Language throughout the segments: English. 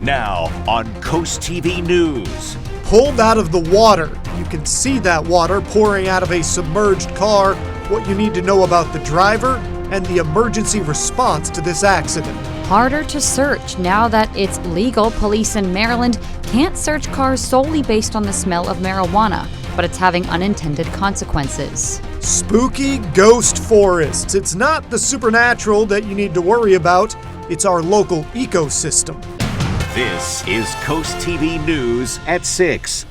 Now on CoastTV News. Pulled out of the water. You can see that water pouring out of a submerged car. What you need to know about the driver and the emergency response to this accident. Harder to search now that it's legal. Police in Maryland can't search cars solely based on the smell of marijuana, but it's having unintended consequences. Spooky ghost forests. It's not the supernatural that you need to worry about. It's our local ecosystem. This is CoastTV News at 6.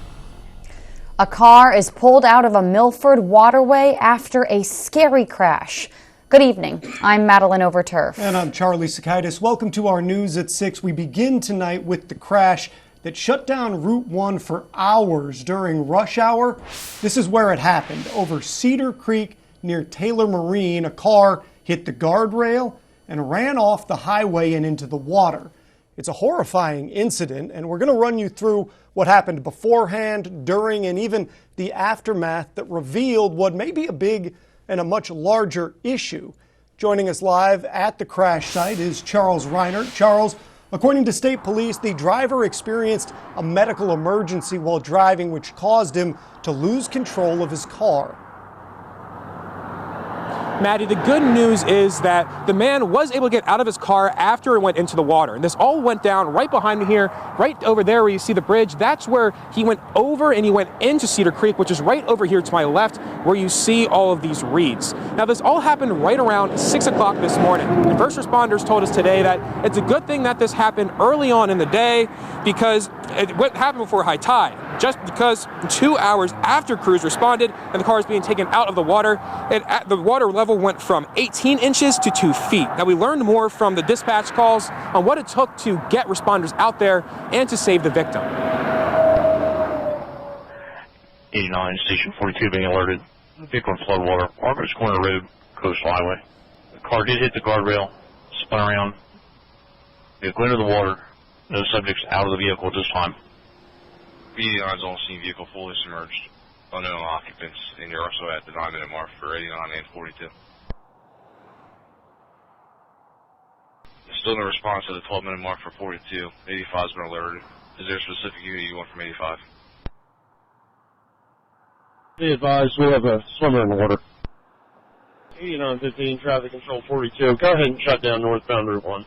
A car is pulled out of a Milford waterway after a scary crash. Good evening. I'm Madeline Overturf. And I'm Charlie Sakaitis. Welcome to our News at 6. We begin tonight with the crash that shut down Route 1 for hours during rush hour. This is where it happened. Over Cedar Creek near Taylor Marine, a car hit the guardrail and ran off the highway and into the water. It's a horrifying incident, and we're going to run you through what happened beforehand, during, and even the aftermath that revealed what may be a big and a much larger issue. Joining us live at the crash site is Charles Reinert. Charles, according to state police, the driver experienced a medical emergency while driving, which caused him to lose control of his car. Maddie, the good news is that the man was able to get out of his car after it went into the water. And this all went down right behind me here, right over there where you see the bridge. That's where he went over and he went into Cedar Creek, which is right over here to my left, where you see all of these reeds. Now, this all happened right around 6 o'clock this morning. And first responders told us today that it's a good thing that this happened early on in the day because it happened before high tide. Just because 2 hours after crews responded and the car is being taken out of the water, the water level went from 18 inches to 2 feet. Now, we learned more from the dispatch calls on what it took to get responders out there and to save the victim. 89, Station 42 being alerted. Vehicle in floodwater, Argus Corner Road, Coastal Highway. The car did hit the guardrail, spun around, vehicle into the water. No subjects out of the vehicle at this time. BD9's on scene, vehicle fully submerged. Unknown occupants, and you're also at the 9-minute mark for 89 and 42. Still no response to the 12-minute mark for 42. 85's been alerted. Is there a specific unit you want from 85? Be advised, we have a swimmer in the water. 8915, traffic control 42. Go ahead and shut down northbound Route 1.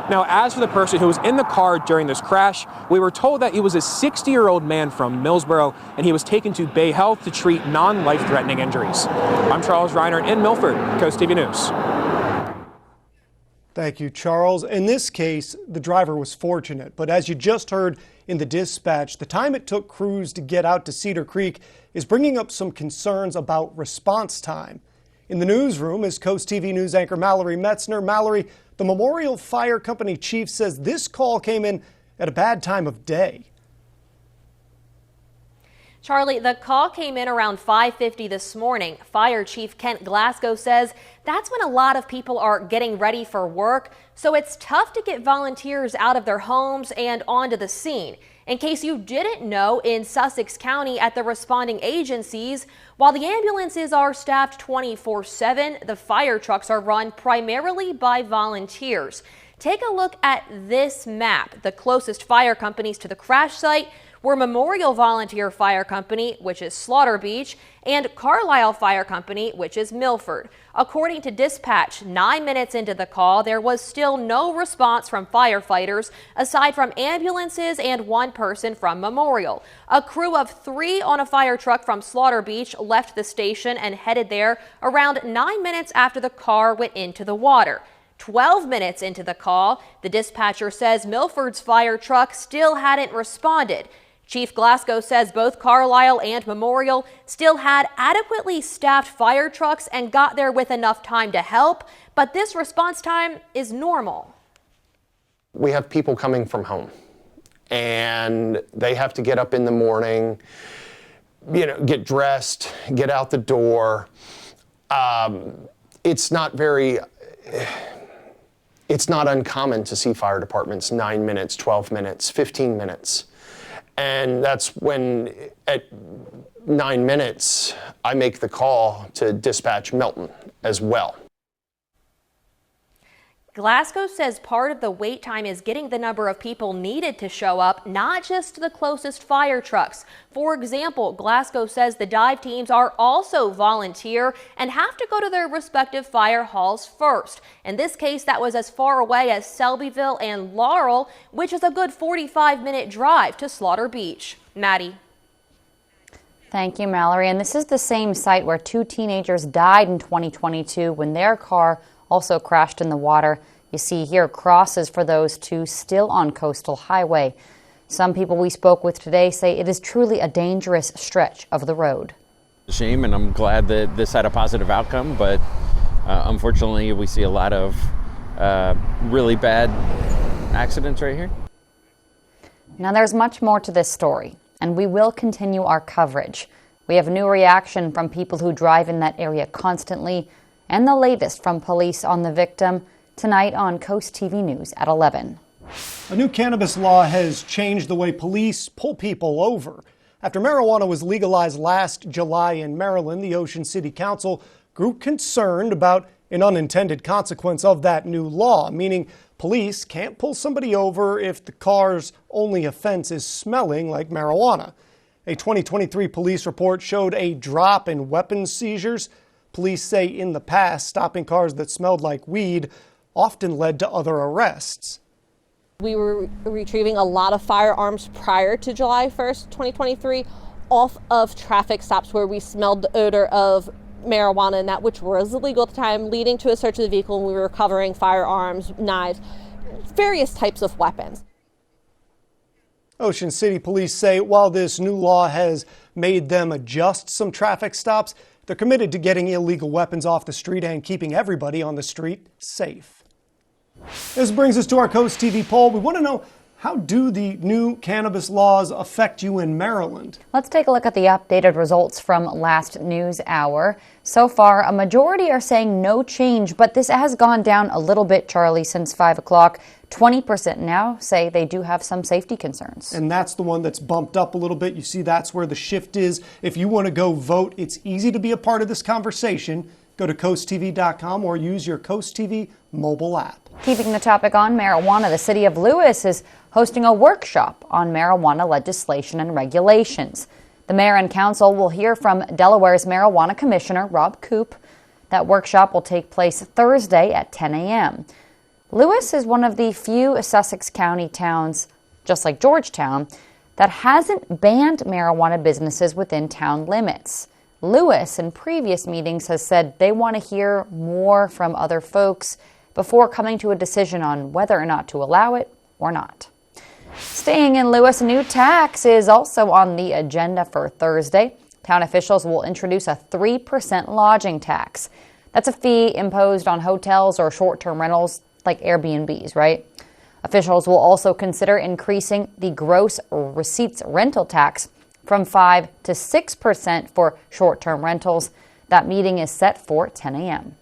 Now, as for the person who was in the car during this crash, we were told that he was a 60-year-old man from Millsboro, and he was taken to Bay Health to treat non-life-threatening injuries. I'm Charles Reiner in Milford, CoastTV News. Thank you, Charles. In this case, the driver was fortunate, but as you just heard in the dispatch, the time it took crews to get out to Cedar Creek is bringing up some concerns about response time. In the newsroom is CoastTV News anchor Mallory Metzner. Mallory, the Memorial Fire Company chief says this call came in at a bad time of day. Charlie, the call came in around 5:50 this morning. Fire Chief Kent Glasgow says that's when a lot of people are getting ready for work, so it's tough to get volunteers out of their homes and onto the scene. In case you didn't know, in Sussex County at the responding agencies, while the ambulances are staffed 24/7, the fire trucks are run primarily by volunteers. Take a look at this map. The closest fire companies to the crash site were Memorial Volunteer Fire Company, which is Slaughter Beach, and Carlisle Fire Company, which is Milford. According to dispatch, 9 minutes into the call, there was still no response from firefighters, aside from ambulances and one person from Memorial. A crew of 3 on a fire truck from Slaughter Beach left the station and headed there around 9 minutes after the car went into the water. 12 minutes into the call, the dispatcher says Milford's fire truck still hadn't responded. Chief Glasgow says both Carlisle and Memorial still had adequately staffed fire trucks and got there with enough time to help, but this response time is normal. We have people coming from home, and they have to get up in the morning, get dressed, get out the door. It's not uncommon to see fire departments 9 minutes, 12 minutes, 15 minutes. And that's when, at 9 minutes, I make the call to dispatch Milton as well. Glasgow says part of the wait time is getting the number of people needed to show up, not just the closest fire trucks. For example, Glasgow says the dive teams are also volunteer and have to go to their respective fire halls first. In this case, that was as far away as Selbyville and Laurel, which is a good 45-minute drive to Slaughter Beach. Maddie. Thank you, Mallory. And this is the same site where 2 teenagers died in 2022 when their car also crashed in the water. You see here crosses for those 2 still on Coastal Highway. Some people we spoke with today say it is truly a dangerous stretch of the road. Shame, and I'm glad that this had a positive outcome, but unfortunately we see a lot of really bad accidents right here. Now there's much more to this story, and we will continue our coverage. We have new reaction from people who drive in that area constantly, and the latest from police on the victim tonight on Coast TV News at 11. A new cannabis law has changed the way police pull people over. After marijuana was legalized last July in Maryland, the Ocean City Council grew concerned about an unintended consequence of that new law, meaning police can't pull somebody over if the car's only offense is smelling like marijuana. A 2023 police report showed a drop in weapons seizures. Police say in the past, stopping cars that smelled like weed often led to other arrests. We were retrieving a lot of firearms prior to July 1st, 2023, off of traffic stops where we smelled the odor of marijuana and that which was illegal at the time, leading to a search of the vehicle, and we were recovering firearms, knives, various types of weapons. Ocean City police say while this new law has made them adjust some traffic stops, they're committed to getting illegal weapons off the street and keeping everybody on the street safe. This brings us to our Coast TV poll. We want to know, how do the new cannabis laws affect you in Maryland? Let's take a look at the updated results from last news hour. So far, a majority are saying no change, but this has gone down a little bit, Charlie, since 5 o'clock. 20% now say they do have some safety concerns. And that's the one that's bumped up a little bit. You see, that's where the shift is. If you want to go vote, it's easy to be a part of this conversation. Go to CoastTV.com or use your Coast TV mobile app. Keeping the topic on marijuana, the city of Lewis is hosting a workshop on marijuana legislation and regulations. The mayor and council will hear from Delaware's marijuana commissioner, Rob Koop. That workshop will take place Thursday at 10 a.m. Lewis is one of the few Sussex County towns, just like Georgetown, that hasn't banned marijuana businesses within town limits. Lewis, in previous meetings, has said they want to hear more from other folks before coming to a decision on whether or not to allow it or not. Staying in Lewis, a new tax is also on the agenda for Thursday. Town officials will introduce a 3% lodging tax. That's a fee imposed on hotels or short-term rentals like Airbnbs, right? Officials will also consider increasing the gross receipts rental tax from 5 to 6% for short-term rentals. That meeting is set for 10 a.m.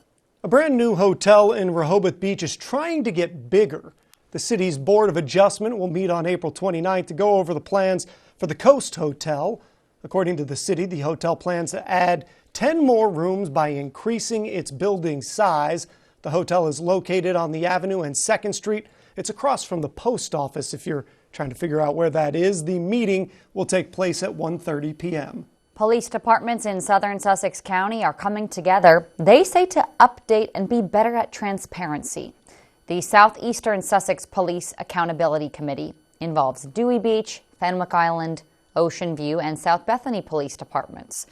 A brand new hotel in Rehoboth Beach is trying to get bigger. The city's Board of Adjustment will meet on April 29th to go over the plans for the Coast Hotel. According to the city, the hotel plans to add 10 more rooms by increasing its building size. The hotel is located on the Avenue and 2nd Street. It's across from the post office if you're trying to figure out where that is. The meeting will take place at 1:30 p.m. Police departments in southern Sussex County are coming together, they say, to update and be better at transparency. The Southeastern Sussex Police Accountability Committee involves Dewey Beach, Fenwick Island, Ocean View, and South Bethany Police Departments.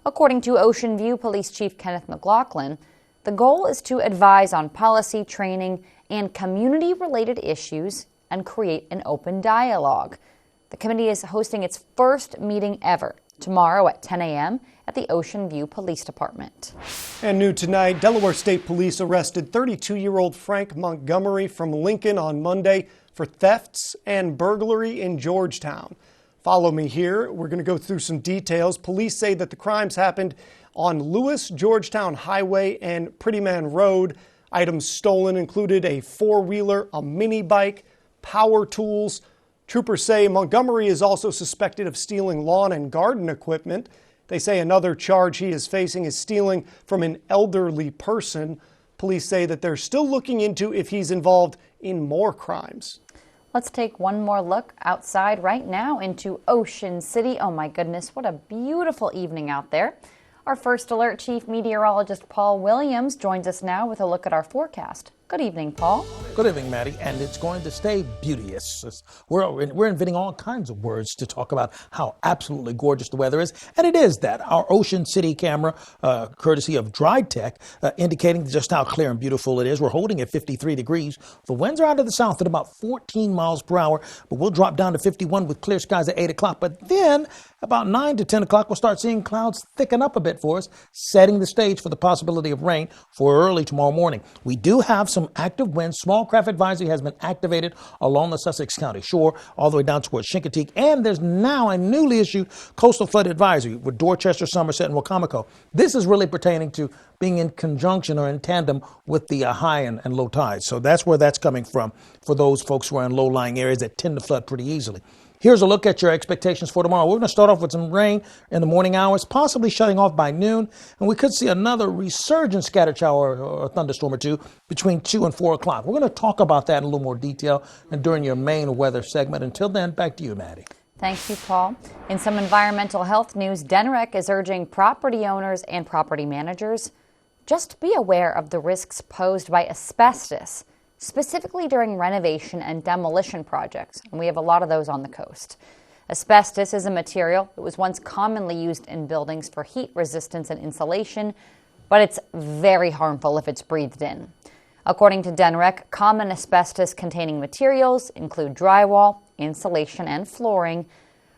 According to Ocean View Police Chief Kenneth McLaughlin, the goal is to advise on policy, training, and community-related issues and create an open dialogue. The committee is hosting its first meeting ever tomorrow at 10 a.m. at the Ocean View Police Department. And new tonight, Delaware State Police arrested 32-year-old Frank Montgomery from Lincoln on Monday for thefts and burglary in Georgetown. Follow me here. We're going to go through some details. Police say that the crimes happened on Lewis-Georgetown Highway and Pretty Man Road. Items stolen included a four-wheeler, a mini bike, power tools. Troopers say Montgomery is also suspected of stealing lawn and garden equipment. They say another charge he is facing is stealing from an elderly person. Police say that they're still looking into if he's involved in more crimes. Let's take one more look outside right now into Ocean City. Oh my goodness, what a beautiful evening out there. Our First Alert Chief Meteorologist Paul Williams joins us now with a look at our forecast. Good evening, Paul. Good evening, Maddie, and it's going to stay beauteous. We're inventing all kinds of words to talk about how absolutely gorgeous the weather is, and it is that. Our Ocean City camera, courtesy of Dry Tech, indicating just how clear and beautiful it is. We're holding at 53 degrees. The winds are out of the south at about 14 miles per hour, but we'll drop down to 51 with clear skies at 8 o'clock. But then, about 9 to 10 o'clock, we'll start seeing clouds thicken up a bit for us, setting the stage for the possibility of rain for early tomorrow morning. We do have some active winds. Small craft advisory has been activated along the Sussex County shore all the way down towards Chincoteague, and there's now a newly issued coastal flood advisory with Dorchester, Somerset, and Wacomico. This is really pertaining to being in conjunction or in tandem with the high and low tides. So that's where that's coming from for those folks who are in low-lying areas that tend to flood pretty easily. Here's a look at your expectations for tomorrow. We're going to start off with some rain in the morning hours, possibly shutting off by noon. And we could see another resurgent scattered shower or thunderstorm or two between 2 and 4 o'clock. We're going to talk about that in a little more detail and during your main weather segment. Until then, back to you, Maddie. Thank you, Paul. In some environmental health news, DENREC is urging property owners and property managers just be aware of the risks posed by asbestos, specifically during renovation and demolition projects, and we have a lot of those on the coast. Asbestos is a material that was once commonly used in buildings for heat resistance and insulation, but it's very harmful if it's breathed in. According to DENREC, common asbestos-containing materials include drywall, insulation, and flooring.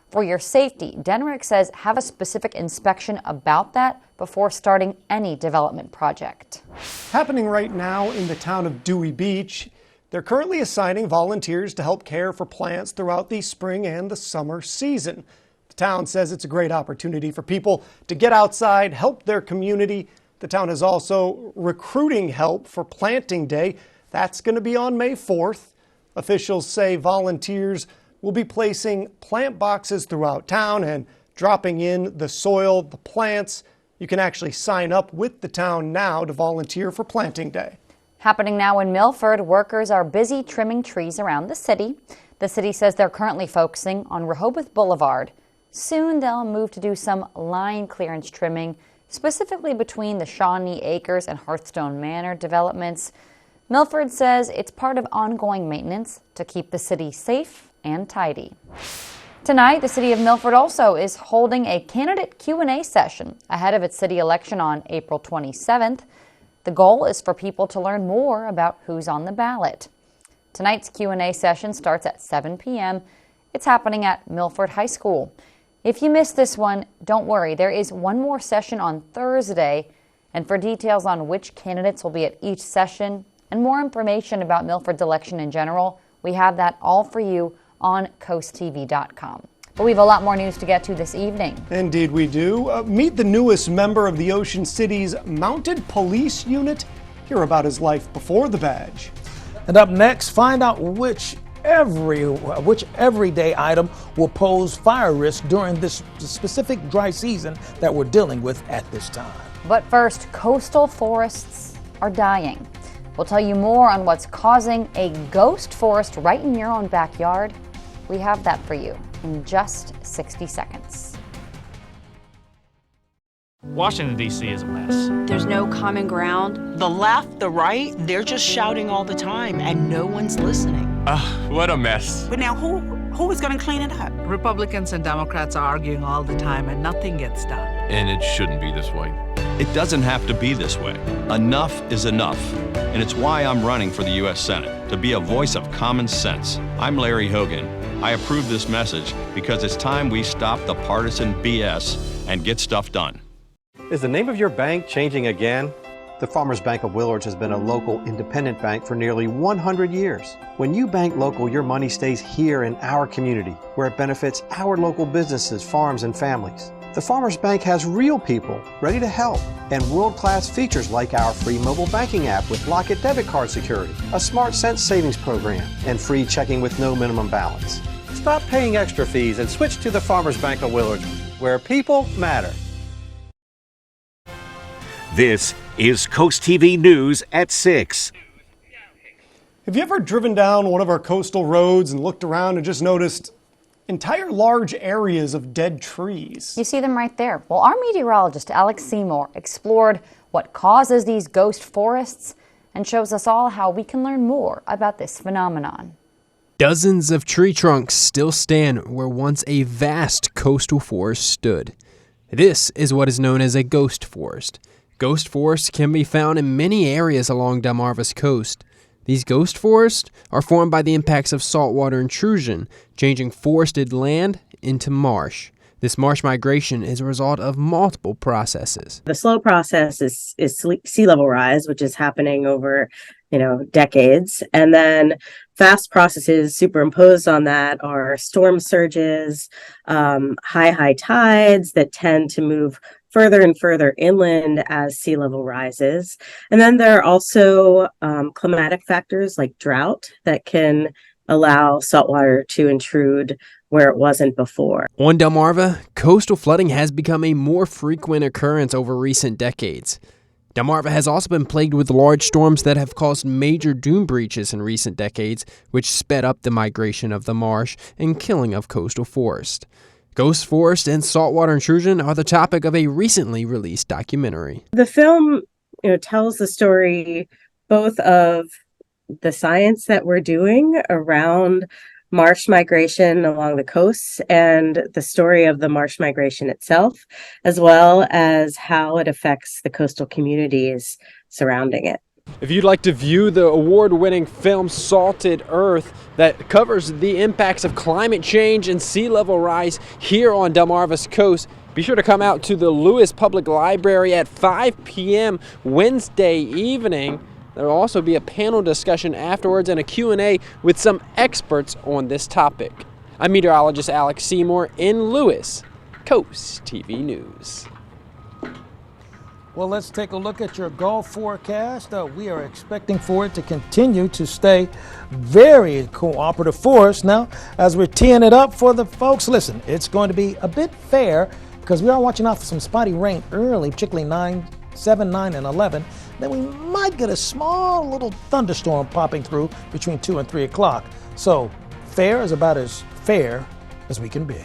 For your safety, DENREC says have a specific inspection about that before starting any development project. Happening right now in the town of Dewey Beach, they're currently assigning volunteers to help care for plants throughout the spring and the summer season. The town says it's a great opportunity for people to get outside, help their community. The town is also recruiting help for Planting Day. That's going to be on May 4th. Officials say volunteers will be placing plant boxes throughout town and dropping in the soil, the plants. You can actually sign up with the town now to volunteer for Planting Day. Happening now in Milford, workers are busy trimming trees around the city. The city says they're currently focusing on Rehoboth Boulevard. Soon they'll move to do some line clearance trimming, specifically between the Shawnee Acres and Hearthstone Manor developments. Milford says it's part of ongoing maintenance to keep the city safe and tidy. Tonight, the city of Milford also is holding a candidate Q&A session ahead of its city election on April 27th. The goal is for people to learn more about who's on the ballot. Tonight's Q&A session starts at 7 p.m. It's happening at Milford High School. If you missed this one, don't worry. There is one more session on Thursday. And for details on which candidates will be at each session and more information about Milford's election in general, we have that all for you on CoastTV.com. But we have a lot more news to get to this evening. Indeed we do. Meet the newest member of the Ocean City's Mounted Police Unit. Hear about his life before the badge. And up next, find out which everyday item will pose fire risk during this specific dry season that we're dealing with at this time. But first, coastal forests are dying. We'll tell you more on what's causing a ghost forest right in your own backyard. We have that for you in just 60 seconds. Washington, D.C. is a mess. There's no common ground. The left, the right, they're just shouting all the time, and no one's listening. What a mess. But now who is going to clean it up? Republicans and Democrats are arguing all the time, and nothing gets done. And it shouldn't be this way. It doesn't have to be this way. Enough is enough. And it's why I'm running for the U.S. Senate, to be a voice of common sense. I'm Larry Hogan. I approve this message because it's time we stop the partisan BS and get stuff done. Is the name of your bank changing again? The Farmers Bank of Willards has been a local independent bank for nearly 100 years. When you bank local, your money stays here in our community, where it benefits our local businesses, farms, and families. The Farmers Bank has real people ready to help and world-class features like our free mobile banking app with Lock-It debit card security, a Smart Cents savings program, and free checking with no minimum balance. Stop paying extra fees and switch to the Farmers Bank of Willards, where people matter. This is Coast TV News at 6. Have you ever driven down one of our coastal roads and looked around and just noticed entire large areas of dead trees? You see them right there. Well, our meteorologist, Alex Seymour, explored what causes these ghost forests and shows us all how we can learn more about this phenomenon. Dozens of tree trunks still stand where once a vast coastal forest stood. This is what is known as a ghost forest. Ghost forests can be found in many areas along Delmarva's coast. These ghost forests are formed by the impacts of saltwater intrusion, changing forested land into marsh. This marsh migration is a result of multiple processes. The slow process is sea level rise, which is happening over, decades. And then fast processes superimposed on that are storm surges, high tides that tend to move further and further inland as sea level rises. And then there are also climatic factors like drought that can allow saltwater to intrude where it wasn't before. On Delmarva, coastal flooding has become a more frequent occurrence over recent decades. Delmarva has also been plagued with large storms that have caused major dune breaches in recent decades, which sped up the migration of the marsh and killing of coastal forest. Ghost forest and saltwater intrusion are the topic of a recently released documentary. The film, tells the story both of the science that we're doing around marsh migration along the coasts and the story of the marsh migration itself, as well as how it affects the coastal communities surrounding it. If you'd like to view the award-winning film Salted Earth that covers the impacts of climate change and sea level rise here on Delmarva's coast, be sure to come out to the Lewis Public Library at 5 p.m. Wednesday evening. There will also be a panel discussion afterwards and a Q&A with some experts on this topic. I'm meteorologist Alex Seymour in Lewis, Coast TV News. Well, let's take a look at your Gulf forecast. We are expecting for it to continue to stay very cooperative for us. Now, as we're teeing it up for the folks, listen, it's going to be a bit fair because we are watching out for some spotty rain early, particularly 7, 9, and 11. Then we might get a small little thunderstorm popping through between 2 and 3 o'clock. So fair is about as fair as we can be.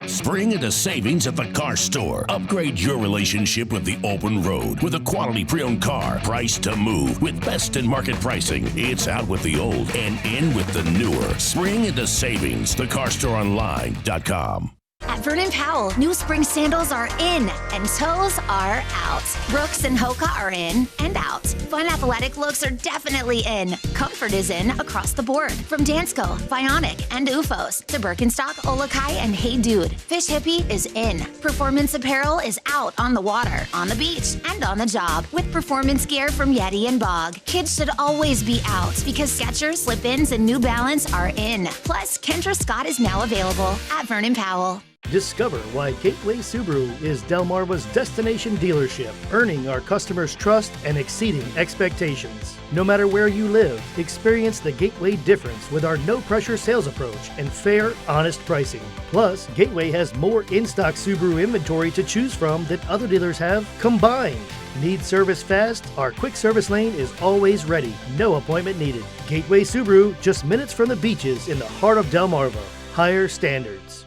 Spring into savings at the car store. Upgrade your relationship with the open road with a quality pre-owned car priced to move with best in market pricing. It's out with the old and in with the newer. Spring into savings. TheCarStoreOnline.com. At Vernon Powell, new spring sandals are in and toes are out. Brooks and Hoka are in and out. Fun athletic looks are definitely in. Comfort is in across the board. From Dansko, Bionic, and UFOs to Birkenstock, Olakai, and Hey Dude. Fish Hippie is in. Performance apparel is out on the water, on the beach, and on the job. With performance gear from Yeti and Bog. Kids should always be out because Skechers, Slip-ins, and New Balance are in. Plus, Kendra Scott is now available at Vernon Powell. Discover why Gateway Subaru is Delmarva's destination dealership, earning our customers' trust and exceeding expectations. No matter where you live, experience the Gateway difference with our no-pressure sales approach and fair, honest pricing. Plus, Gateway has more in-stock Subaru inventory to choose from than other dealers have combined. Need service fast? Our quick service lane is always ready. No appointment needed. Gateway Subaru, just minutes from the beaches in the heart of Delmarva. Higher standards.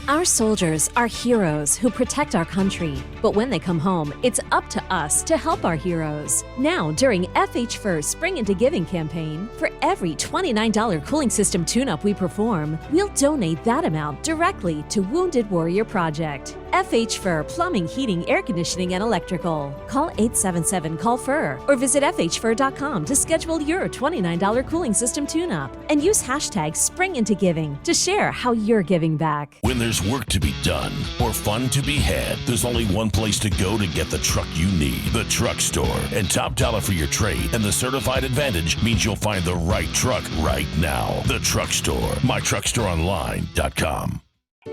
Our soldiers are heroes who protect our country. But when they come home, it's up to us to help our heroes. Now, during FH Fur's Spring Into Giving campaign, for every $29 cooling system tune-up we perform, we'll donate that amount directly to Wounded Warrior Project. FH Fur Plumbing, Heating, Air Conditioning, and Electrical. Call 877-CALL-FUR or visit FHFur.com to schedule your $29 cooling system tune-up. And use hashtag SpringIntoGiving to share how you're giving back. When there's work to be done or fun to be had, there's only one place to go to get the truck you need. The Truck Store. And top dollar for your trade and the certified advantage means you'll find the right truck right now. The Truck Store. MyTruckStoreOnline.com.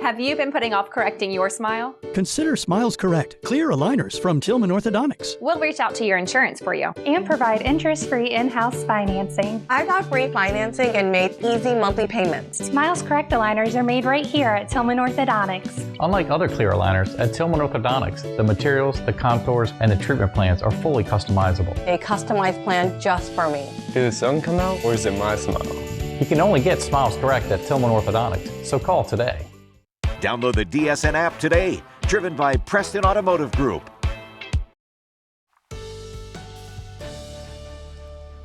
Have you been putting off correcting your smile? Consider Smiles Correct Clear Aligners from Tillman Orthodontics. We'll reach out to your insurance for you. And provide interest-free in-house financing. I got free financing and made easy monthly payments. Smiles Correct aligners are made right here at Tillman Orthodontics. Unlike other clear aligners, at Tillman Orthodontics, the materials, the contours, and the treatment plans are fully customizable. A customized plan just for me. Did the sun come out or is it my smile? You can only get Smiles Correct at Tillman Orthodontics, so call today. Download the DSN app today, driven by Preston Automotive Group.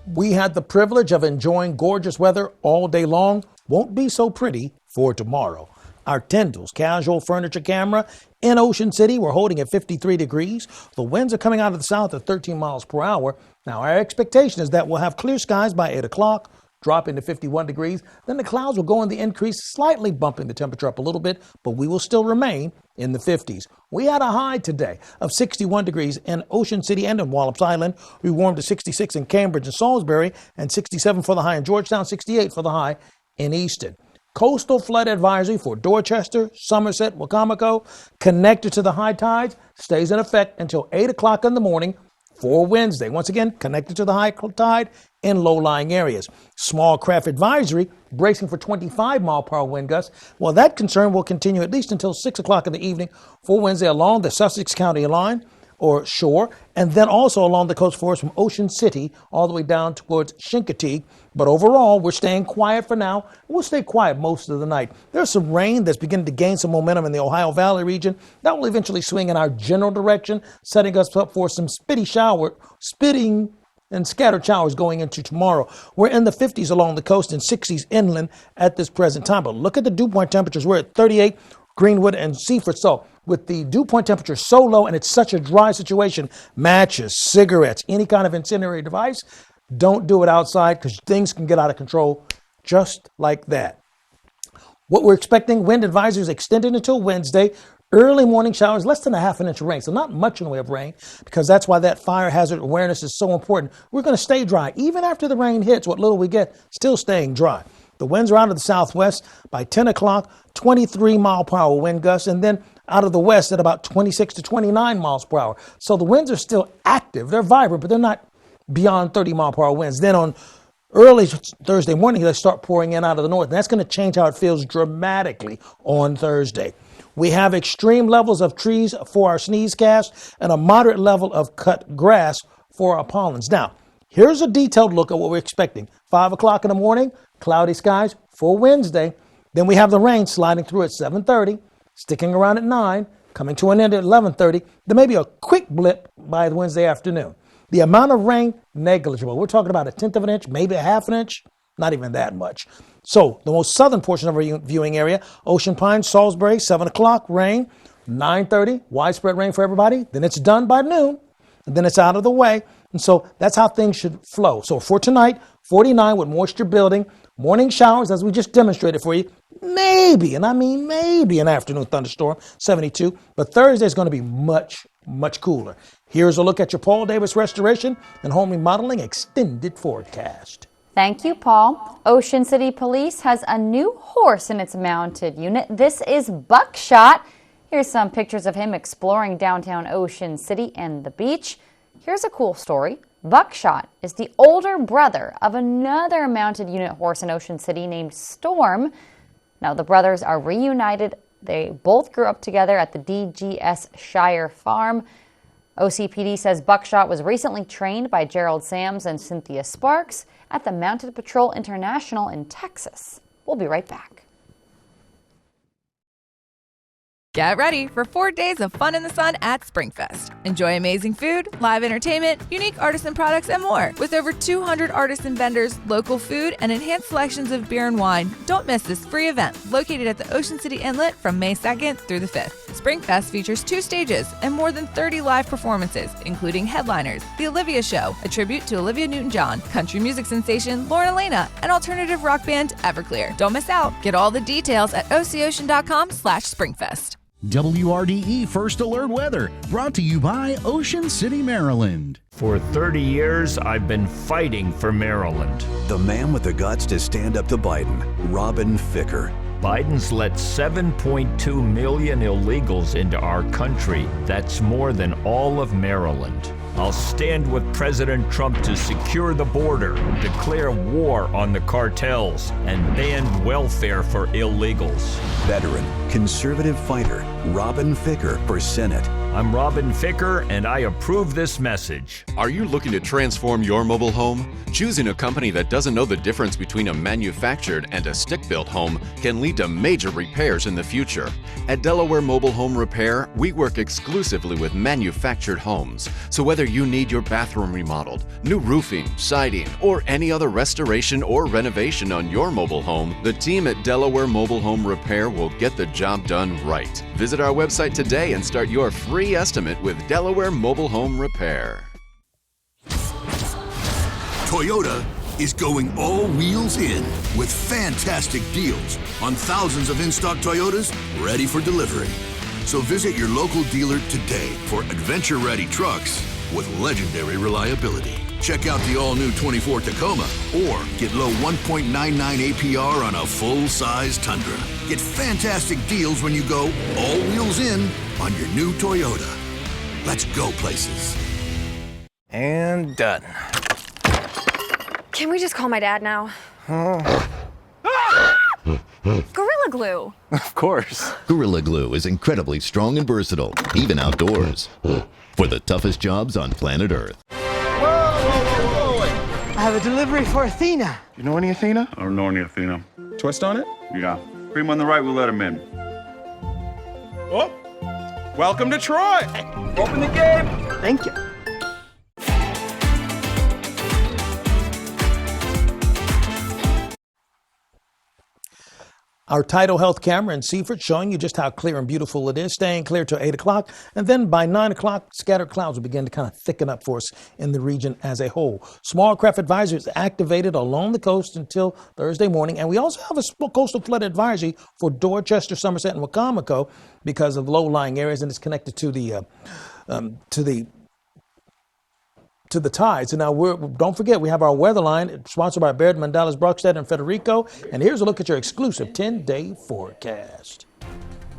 We had the privilege of enjoying gorgeous weather all day long. Won't be so pretty for tomorrow. Our Tyndall's casual furniture camera in Ocean City, we're holding at 53 degrees. The winds are coming out of the south at 13 miles per hour. Now, our expectation is that we'll have clear skies by 8 o'clock. Drop into 51 degrees. Then the clouds will go in the increase, slightly bumping the temperature up a little bit, but we will still remain in the 50s. We had a high today of 61 degrees in Ocean City and in Wallops Island. We warmed to 66 in Cambridge and Salisbury, and 67 for the high in Georgetown, 68 for the high in Easton. Coastal flood advisory for Dorchester, Somerset, Wacomico, connected to the high tides, stays in effect until 8 o'clock in the morning for Wednesday. Once again, connected to the high tide in low-lying areas. Small craft advisory, bracing for 25-mile-per-hour wind gusts. Well, that concern will continue at least until 6 o'clock in the evening for Wednesday along the Sussex County line or shore, and then also along the coast for us from Ocean City all the way down towards Chincoteague. But overall, we're staying quiet for now. We'll stay quiet most of the night. There's some rain that's beginning to gain some momentum in the Ohio Valley region. That will eventually swing in our general direction, setting us up for some spitting and scattered showers going into tomorrow. We're in the 50s along the coast and 60s inland at this present time. But look at the dew point temperatures. We're at 38, Greenwood and Seaford. So with the dew point temperature so low and it's such a dry situation, matches, cigarettes, any kind of incendiary device, don't do it outside because things can get out of control just like that. What we're expecting, wind advisories extended until Wednesday. Early morning showers, less than a half an inch of rain. So not much in the way of rain because that's why that fire hazard awareness is so important. We're going to stay dry. Even after the rain hits, what little we get, still staying dry. The winds are out of the southwest by 10 o'clock, 23-mile-per-hour wind gusts, and then out of the west at about 26 to 29 miles per hour. So the winds are still active. They're vibrant, but they're not beyond 30-mile-per-hour winds. Then on early Thursday morning, they start pouring in out of the north. And that's going to change how it feels dramatically on Thursday. We have extreme levels of trees for our sneezecast and a moderate level of cut grass for our pollens. Now, here's a detailed look at what we're expecting. 5 o'clock in the morning, cloudy skies for Wednesday. Then we have the rain sliding through at 7:30, sticking around at 9, coming to an end at 11:30. There may be a quick blip by Wednesday afternoon. The amount of rain, negligible. We're talking about 1/10 of an inch, maybe a half an inch, not even that much. So the most southern portion of our viewing area, Ocean Pines, Salisbury, 7 o'clock, rain, 9:30, widespread rain for everybody. Then it's done by noon, and then it's out of the way. And so that's how things should flow. So for tonight, 49 with moisture building, morning showers, as we just demonstrated for you, maybe, and I mean maybe an afternoon thunderstorm, 72. But Thursday is going to be much, much cooler. Here's a look at your Paul Davis Restoration and Home Remodeling extended forecast. Thank you, Paul. Ocean City Police has a new horse in its mounted unit. This is Buckshot. Here's some pictures of him exploring downtown Ocean City and the beach. Here's a cool story. Buckshot is the older brother of another mounted unit horse in Ocean City named Storm. Now, the brothers are reunited. They both grew up together at the DGS Shire Farm. OCPD says Buckshot was recently trained by Gerald Sams and Cynthia Sparks at the Mounted Patrol International in Texas. We'll be right back. Get ready for 4 days of fun in the sun at SpringFest. Enjoy amazing food, live entertainment, unique artisan products, and more. With over 200 artists and vendors, local food, and enhanced selections of beer and wine, don't miss this free event located at the Ocean City Inlet from May 2nd through the 5th. SpringFest features 2 stages and more than 30 live performances, including headliners, The Olivia Show, a tribute to Olivia Newton-John, country music sensation Lauren Elena, and alternative rock band Everclear. Don't miss out. Get all the details at ococean.com/SpringFest. WRDE First Alert Weather, brought to you by Ocean City, Maryland. For 30 years, I've been fighting for Maryland. The man with the guts to stand up to Biden, Robin Ficker. Biden's let 7.2 million illegals into our country. That's more than all of Maryland. I'll stand with President Trump to secure the border, declare war on the cartels, and ban welfare for illegals. Veteran, conservative fighter, Robin Ficker for Senate. I'm Robin Ficker, and I approve this message. Are you looking to transform your mobile home? Choosing a company that doesn't know the difference between a manufactured and a stick-built home can lead to major repairs in the future. At Delaware Mobile Home Repair, we work exclusively with manufactured homes. So whether you need your bathroom remodeled, new roofing, siding, or any other restoration or renovation on your mobile home, the team at Delaware Mobile Home Repair will get the job done right. Visit our website today and start your free estimate with Delaware Mobile Home Repair. Toyota is going all wheels in with fantastic deals on thousands of in-stock Toyotas ready for delivery. So visit your local dealer today for adventure-ready trucks with legendary reliability. Check out the all-new 24 Tacoma or get low 1.99 APR on a full-size Tundra. Get fantastic deals when you go all wheels in on your new Toyota. Let's go places. And done. Can we just call my dad now? Gorilla Glue. Of course. Gorilla Glue is incredibly strong and versatile, even outdoors. For the toughest jobs on planet Earth. I have a delivery for Athena. You know any Athena? I don't know any Athena. Twist on it? Yeah. Cream on the right, we'll let him in. Oh! Welcome to Troy! Open the game! Thank you. Our Tidal Health camera in Seaford showing you just how clear and beautiful it is, staying clear till 8 o'clock. And then by 9 o'clock, scattered clouds will begin to kind of thicken up for us in the region as a whole. Small craft advisory is activated along the coast until Thursday morning. And we also have a coastal flood advisory for Dorchester, Somerset, and Wacomico because of low-lying areas, and it's connected to the tides. And now don't forget, we have our weather line sponsored by Baird, Mandela's, Brockstead, and Federico. And here's a look at your exclusive 10-day forecast.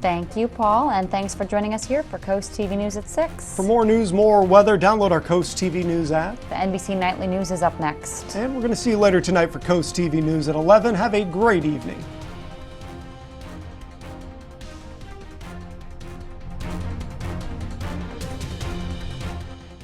Thank you, Paul, and thanks for joining us here for Coast TV News at 6. For more news, more weather, download our Coast TV News app. The NBC Nightly News is up next. And we're going to see you later tonight for Coast TV News at 11. Have a great evening.